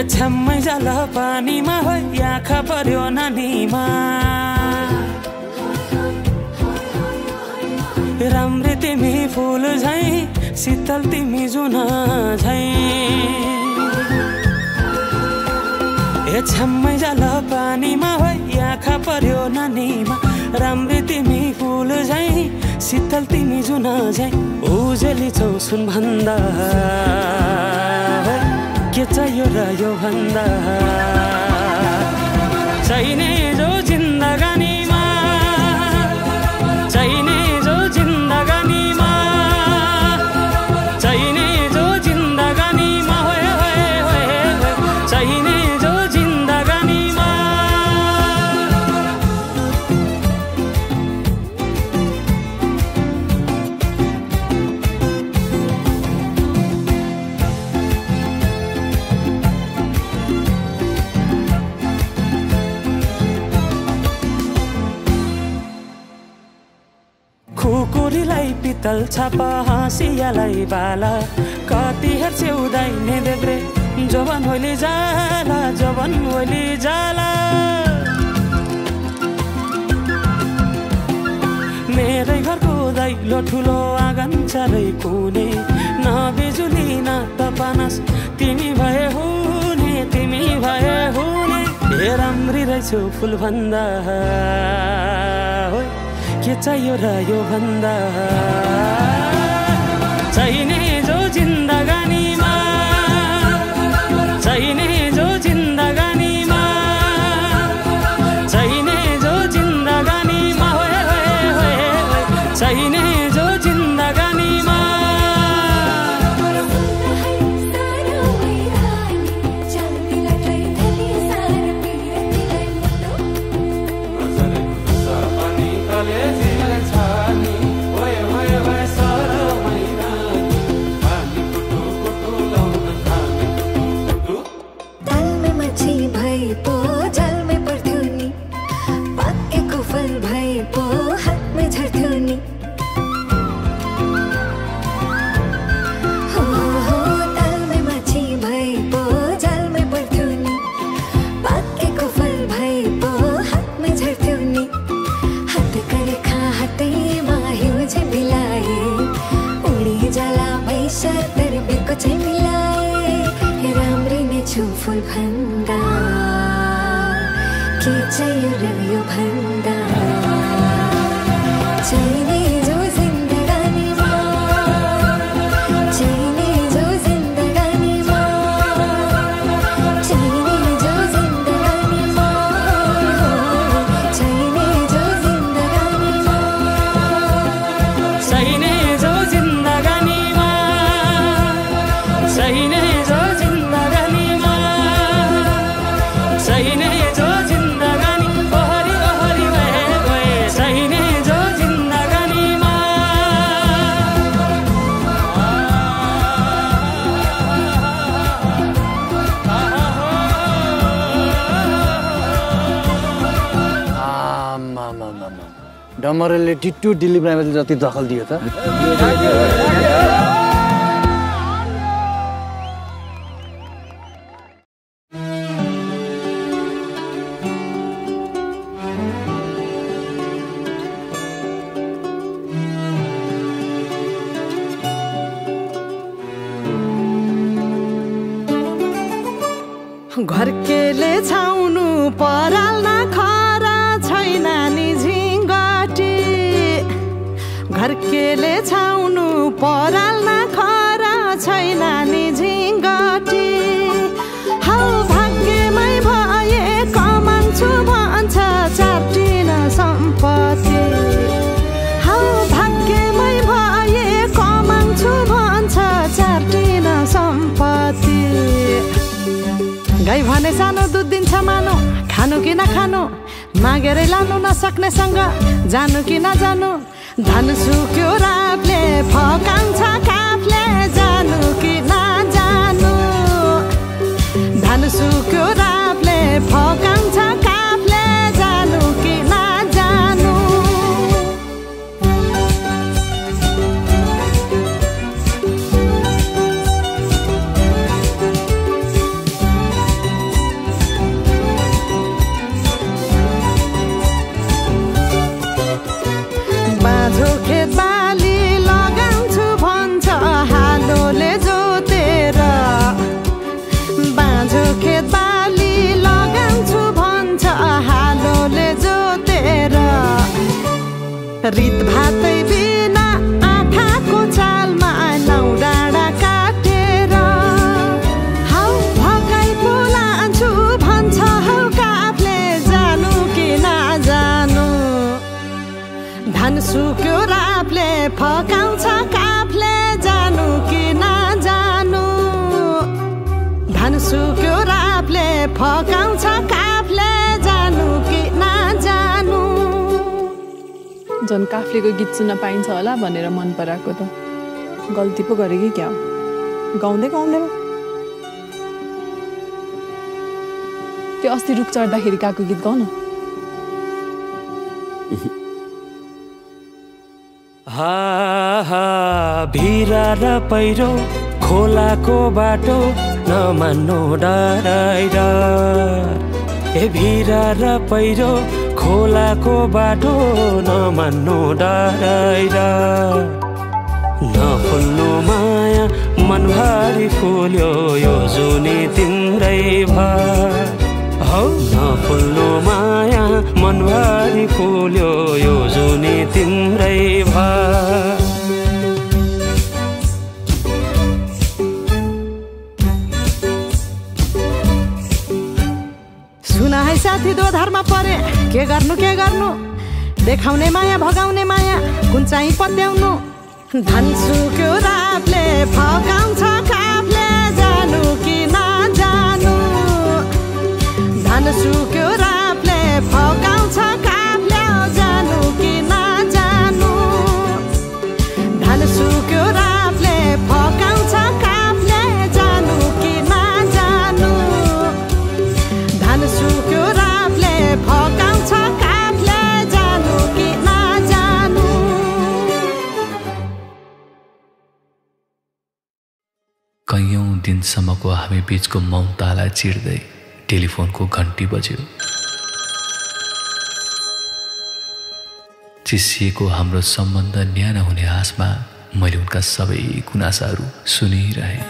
छ्याम्मै जाला पानीमा होइ आँखा पर्यो नानीमा राम्री तिमी फुल झै शीतल तिमी जुन झै छ्याम्मै जाला पानीमा होइ आँखा पर्यो नानीमा राम्री तिमी फुल झै शीतल तिमी जुन झै उजेली छौ सुन भन्दा के चाहियो र यो भन्दा चाहिने जो जिन्दगानीमा चाहिने जो जिन्दगानीमा चाहिने जो जिन्दगानीमा होए होए होए चाहिने जो जिन्दगानीमा खुकुरीलाई पितल छापा हाँसियालाई बाला कति हेर्छे उदाइने देब्रे जवान होली जाला जवान होली जाला मेरै घरको दैलो ठुलो आँगन चारै कुने न बिजुली न त पानस तिमी भए हुने तिमी भए हुने हे राम्री रहेछौ फुल भन्दा के चाहियो र यो भन्दा चाहिने जो जिन्दगानीमा चाहिने जो जिन्दगानीमा चाहिने जो जिन्दगानीमा होए होए होए चाहिने जो जिन्दगानीमा फुल भन्दा के चाहियो र यो भन्दा चाहिने जो जिन्दगानीमा चाहिने जो जिन्दगानीमा चाहिने जो जिन्दगानीमा चाहिने जो जिन्दगानीमा चाहिने जो जिन्दगानीमा चाहिने जो जिन्दगानीमा चाहिने जो जिन्दगानी ओहरी ओहरी भए गए चाहिने जो जिन्दगानीमा डमरेलले टिट्टु दिलीप राईमाझी जति दखल दियो त घरकेले छाउनु पराल्न खरा छैन नि झिङ्गटी घरकेले छाउनु पराल्न खरा छैन नि झिङ्गटी हौ भाग्यमै भए कमान्छु भन्छ चाटिन सम्पत्ति हौ भाग्यमै भए मानो खानु कि नखानु मागेरै लानु नसक्नेसँग जानु कि नजानु धन सुक्यो रातले फकाउँछ काफले जानु कि नजानु धन सुक्यो रातले फकाउँछ काफले जानु कि नजानु बाँझो खेत बाली लगाउँछु भन्छ हालोले जोतेर बाँझो खेत बाली लगाउँछु भन्छ हालोले जोतेर रित भातै बिना आँखाको चालमा नौ डाँडा काटेर हौ भगाइ बोलान्छु भन्छ हौ काफले जानु कि नजानु धन सुक्यो राफले फकाउँछ काफले जानु कि नजानु धन सुक्यो राफले फकाउँछ काफले जानु कि नजानु झन् काफ्लेको गीत सुन्न पाइन्छ होला भनेर मन पराएको त गल्ती पो गरे कि क्या गाउँदै गाउँदै त्यो अस्ति रुख चढ्दाखेरि गएको गीत गाउन भिरा र पहिरो खोलाको बाटो नमान्नु डराइर ए भिरा र पहिरो खोलाको बाटो नमान्नु डराइर नफुल्नु माया मनभरि फुल्यो यो जुनी तिम्रै भर हौ नफुल्नु माया मनभरि फुल्यो यो जुनी तिम्रै भर सुना है साथी दोधारमा परे के गर्नु देखाउने माया भगाउने माया कुन चाहिँ पत्याउनु धन सुक्यो रातले फकाउँछ काफले जानु कि नजानु धन सुक्यो रातले फकाउँछ काफले जानु कि नजानु धन सुक्यो रातले फकाउँछ काफले जानु कि नजानु धन सुक्यो रातले फकाउँछ काफले जानु कि नजानु कैयौं दिनसम्मको हामी बीचको मौनतालाई चिर्दै टेलिफोनको घन्टी बज्यो चिसिएको हाम्रो सम्बन्ध न्यानो हुने आशमा मैले उनका सबै गुनासाहरू सुनिरहेँ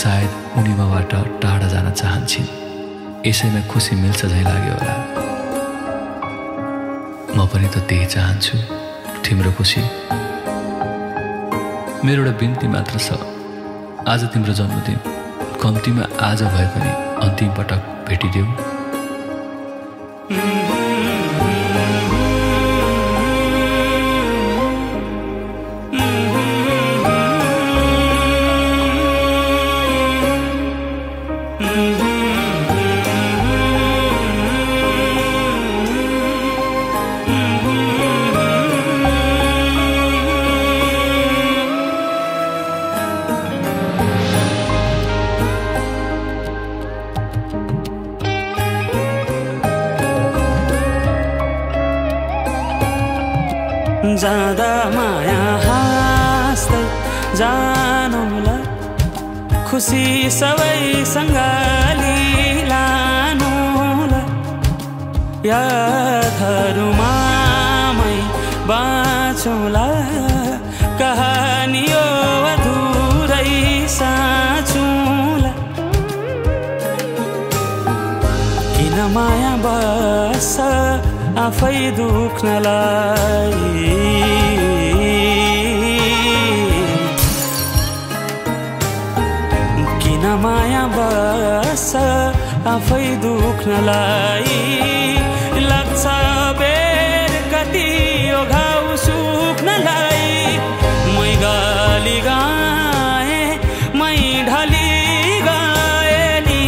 सायद उनी मबाट टाढा जान चाहन्छन् यसैमा खुसी मिल्छ झैँ लाग्यो होला म पनि त त्यही चाहन्छु तिम्रो खुसी मेरो एउटा बिन्ती मात्र छ आज तिम्रो जन्मदिन कम्तीमा आज भए पनि अन्तिम पटक भेटिदेऊ जाँदा माया हाँस्दै जानुला खुसी सबैसँग लानुला यादहरूमामै बाँचौँला कहानी यो अधुरै साँचौँला किन माया बस्छ आफै दुख्नलाई किन माया बस्छ आफै दुख्नलाई लाग्छ बेर कति यो घाउ सुक्नलाई मै गाली गाए मै ढली गाए नि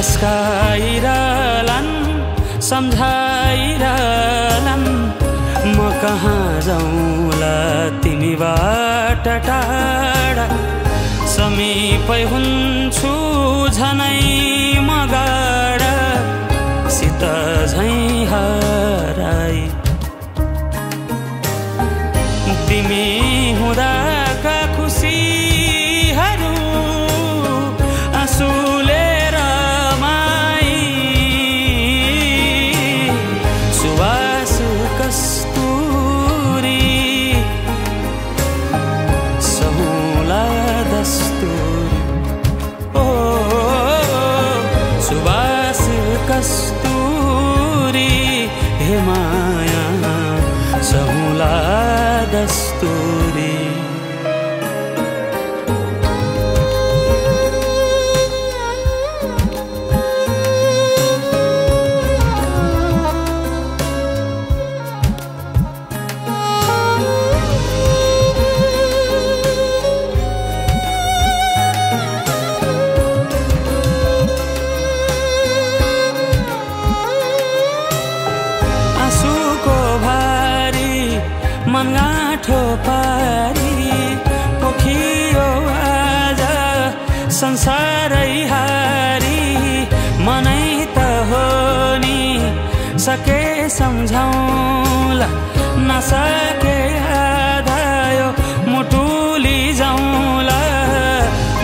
फस्काइरहलान् सम्झाइरहलान् म कहाँ जाउँला तिमीबाट टाढा समीपै हुन्छु झनै मगाडा सित झैँ हराई तिमी हुँदाका खुसीहरू आँसुले रमाई सुवास कस्तुरी सहुला दस्तुरी ओ सुवास कस्तुरी हे माया सहुला दस्तुरी मनगाठो पारी पोखियो आज संसारै हारी मनै त हो नि सके सम्झाउला नसके आधायो मुटुली जाउँला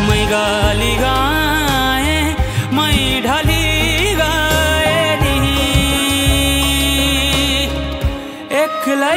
मै गाली गाए मै ढाली गाए नि एक्लै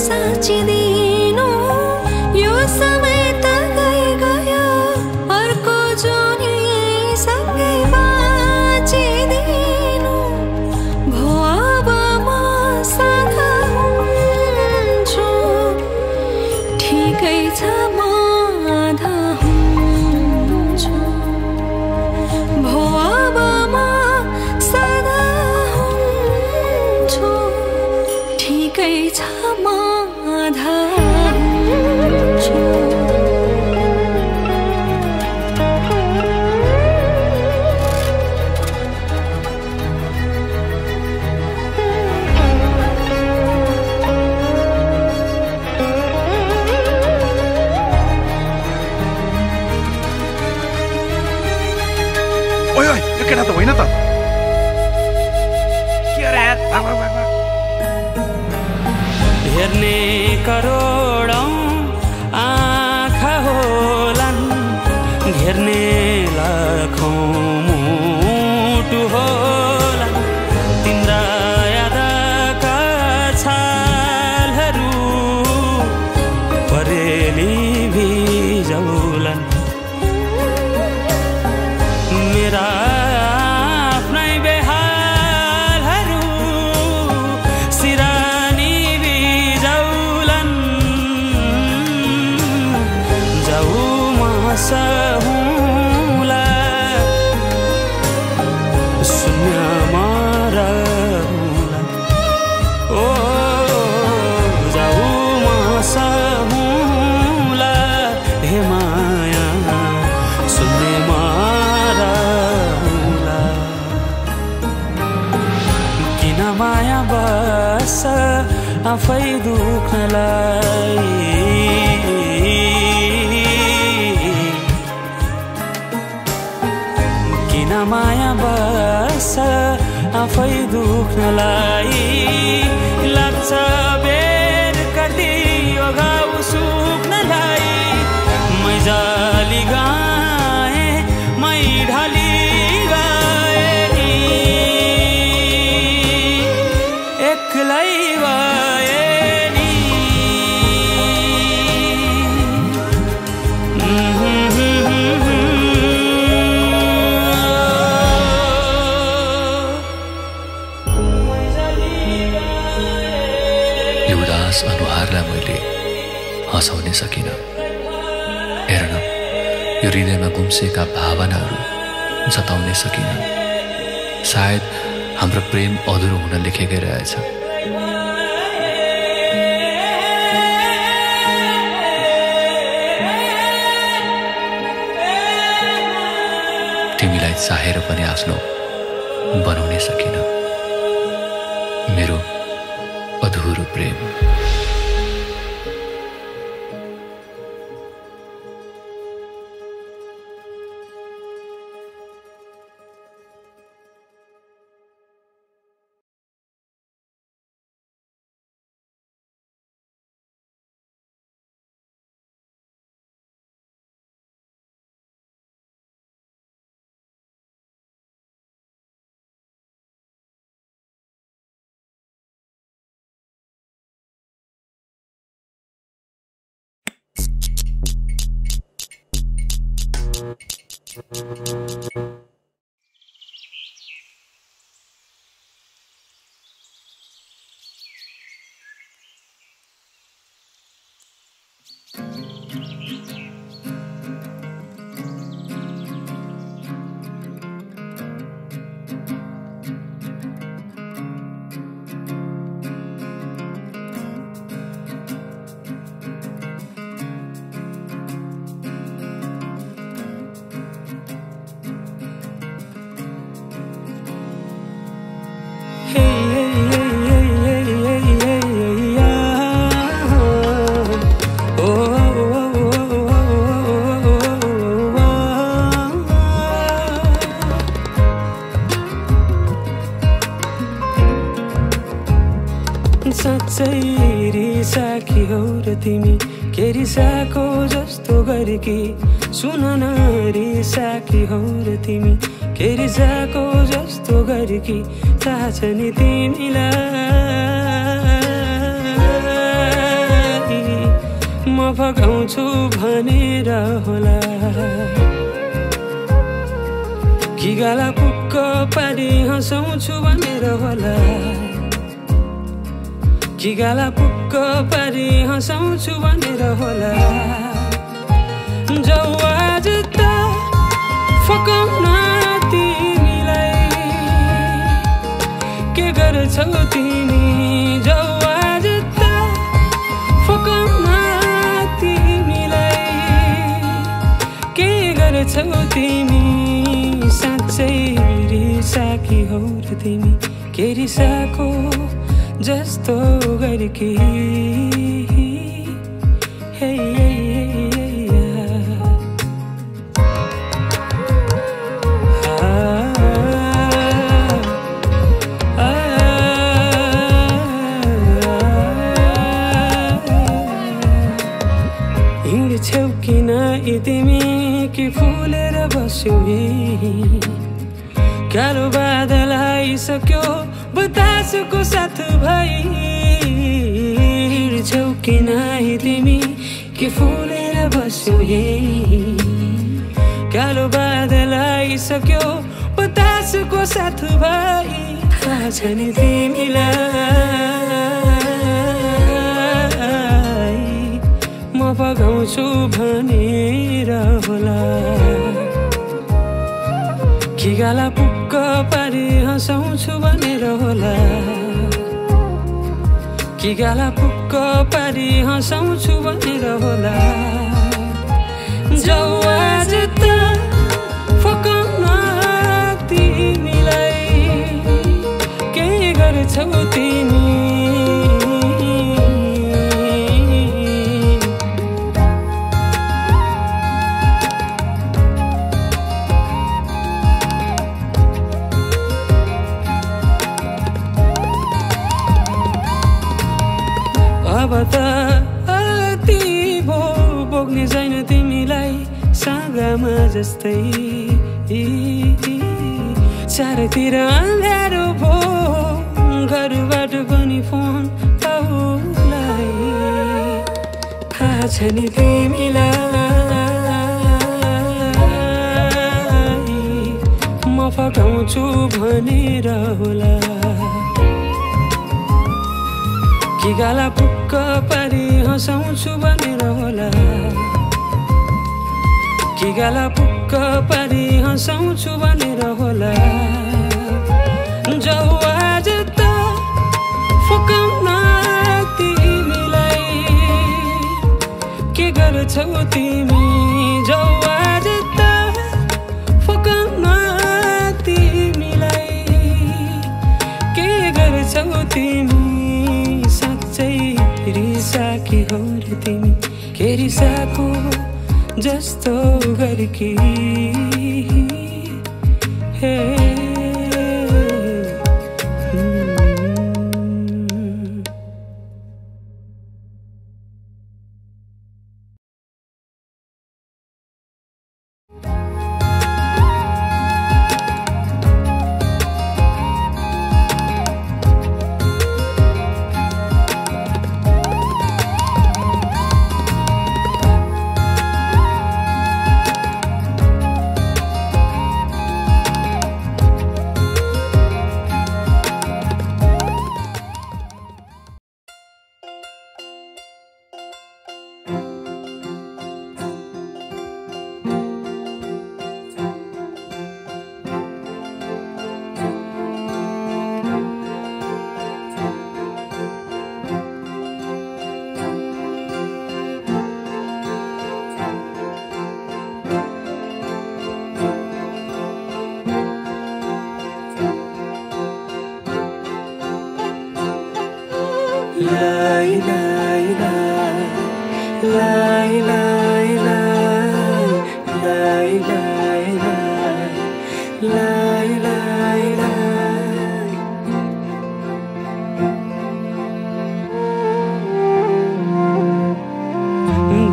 साचिदिनु यो समय त गयो अर्को जोनी सँगै बाँचिदिनु भो अब म साथा हुन्छु ठिकै छ म आधा हुन्छु भो अब म साधा हुन्छु ठिकै छ केटा त होइन त के रे हेर्ने करोडौं आँखा होलान् घेर्ने लाखौं मुटु होलान् तिम्रा यादका छालहरू परेली भिजौलान् मेरा सहुला शून्यमा रहला ओ जाऊ म सहुला हे माया शून्यमा रहला किन माया बस आफै दुख्नलाई माया बस आफै दुख्नलाई लाग्छ बेर कति यो घाउ सुक्नलाई मै जाली गाए मै ढाली गाए नि एक्लै भए नि त्यस अनुहारलाई मैले हँसाउनै सकिनँ। हेर न, यो हृदयमा गुम्सेका भावनाहरू जताउनै सकिनँ। सायद हाम्रो प्रेम अधुरो हुन लेखेकै रहेछ। तिमीलाई चाहेर पनि आफ्नो बनाउनै सकिनँ मेरो अधुरो प्रेम। साँच्चै रिसाकी हौ र तिमी, के रिसाको जस्तो गरेकी। सुन न रिसाकी हौ र तिमी, के रिसाको जस्तो गरेकी। थाहा छ नि तिमीलाई म भगाउँछु भनेर होला कि गाला पुक्क पारी हँसाउँछु भनेर होला कि गाला पुक्क पारी हँसाउँछु भनेर होला। जाऊ आज त फकाउन तिमीलाई, के गर्छौ तिमी। जाऊ आज त फकाउन तिमीलाई, के गर्छौ तिमी। साँच्चै रिसाकी हौ र तिमी, के रिसाको जस्तो गरेकी। हिँड्छौ किन तिमी कि फुलेर बस्यौ। कालो बादल आइसक्यो बतासको साथ भाइ। हिँड्छौ किन तिमी कि फुलेर बस्यौ। कालो बादल आइसक्यो बतासको साथ भाइ। थाहा छ नि तिमीलाई म भगाउँछु भनेर होला कि गाला पुक्क पारी हँसाउँछु भनेर होला कि गाला पुक्क पारी हँसाउँछु भनेर होला। जाऊ आज त फकाउन तिमीलाई, के गर्छौ तिमी। अब त अति भो बोक्ने छैन तिमीलाई सागामा जस्तै। चारैतिर अँध्यारो भो, घरबाट पनि फोन आउलाई। थाहा छ नि तिमीलाई म फकाउँछु भनेर होला कि गाला पुक्क पुक्क पारी हँसाउँछु भनेर होला कि गाला पुक्क पारी हँसाउँछु भनेर होला जाऊ आज त फकाउन तिमीलाई के गर्छौ तिमी जाऊ आज त फकाउन तिमीलाई के गर्छौ तिमी साँच्चै रिसाकी हौ र तिमी के रिसाको जस्तो गर्की हे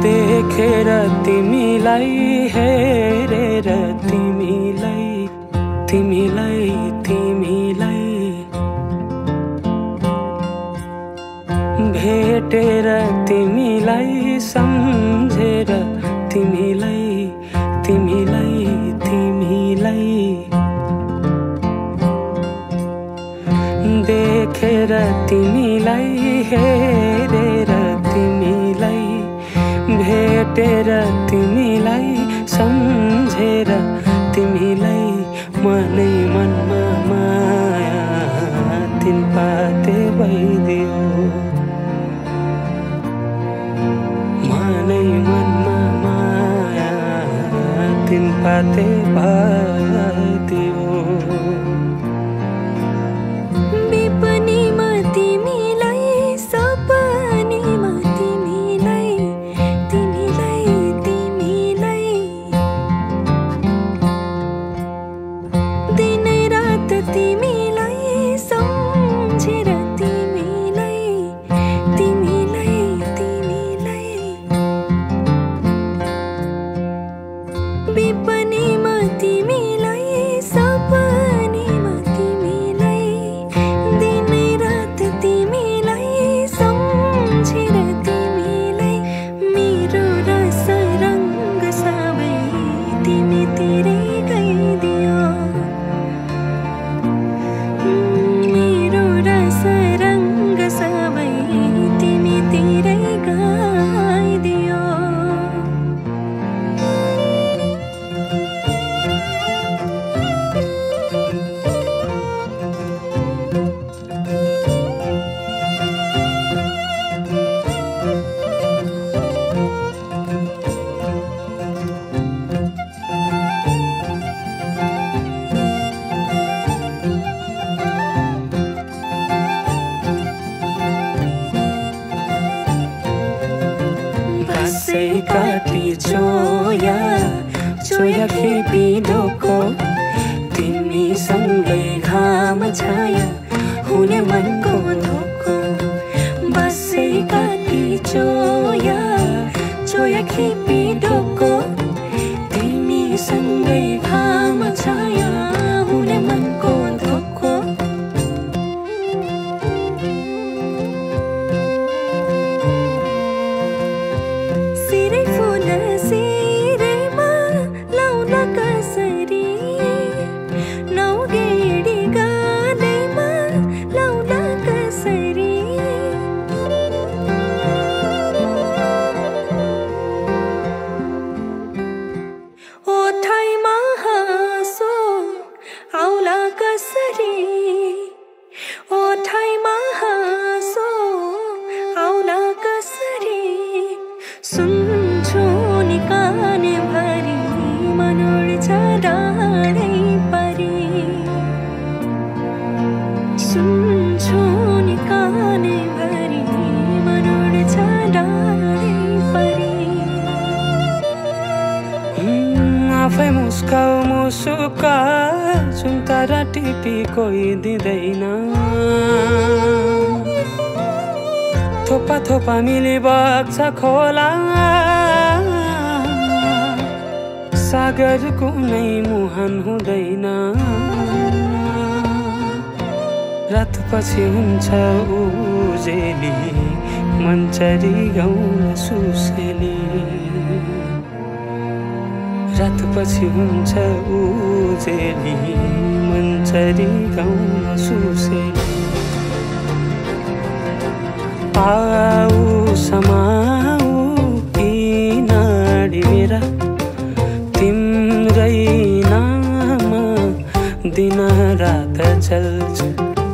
देखेर तिमीलाई हेरेर तिमीलाई तिमीलाई तिमीलाई भेटेर तिमीलाई सम्झेर तिमीलाई तिमीलाई तिमीलाई देखेर तिमीलाई हेरेर तिमीलाई भेटेर तिमीलाई सम्झेर तिमीलाई मनै मनमा माया तिन पाते भइदियो मनै मनमा माया तिन पाते भइदियो विपनीमा तिमीलाई सपनीमा तिमीलाई तिमीलाई तिमीलाई दिनै रात तिमीलाई सम्झेर तिमीलाई तिमीलाई तिमीलाई विपनीमा तिमीलाई सपनीमा तिमीलाई दिनै रात तिमीलाई सम्झेर तिमीलाई मेरो रस रङ्ग सबै तिमीतिरै गइदियो मेरो रस रङ्ग सबै तिमीतिरै गइदियो बसै काटी छोया छोया खेपी ढोको तिमीसँगै घाम छाया हुने मनको धोको बसै काटी छोया छोया खेपी ढोको तिमीसँगै घाम छाया हुने मनको धोको सिरै फुल सिरैमा लाउन कसरी नौगेडी गालैमा लाउन कसरी मौका जुन तारा टिपी कोही दिँदैन थोपा थोपा मिली बग्छ खोला सागर कुनै मुहान हुँदैन रात पछि हुन्छ उजेली मन्चरी गाउँ सुसेली रात पछि हुन्छ उजेली मन्चरी गाउँ सुसेली आऊ समाऊ किनाडी मेरा तिम्रै नाम दिन रात चल्छ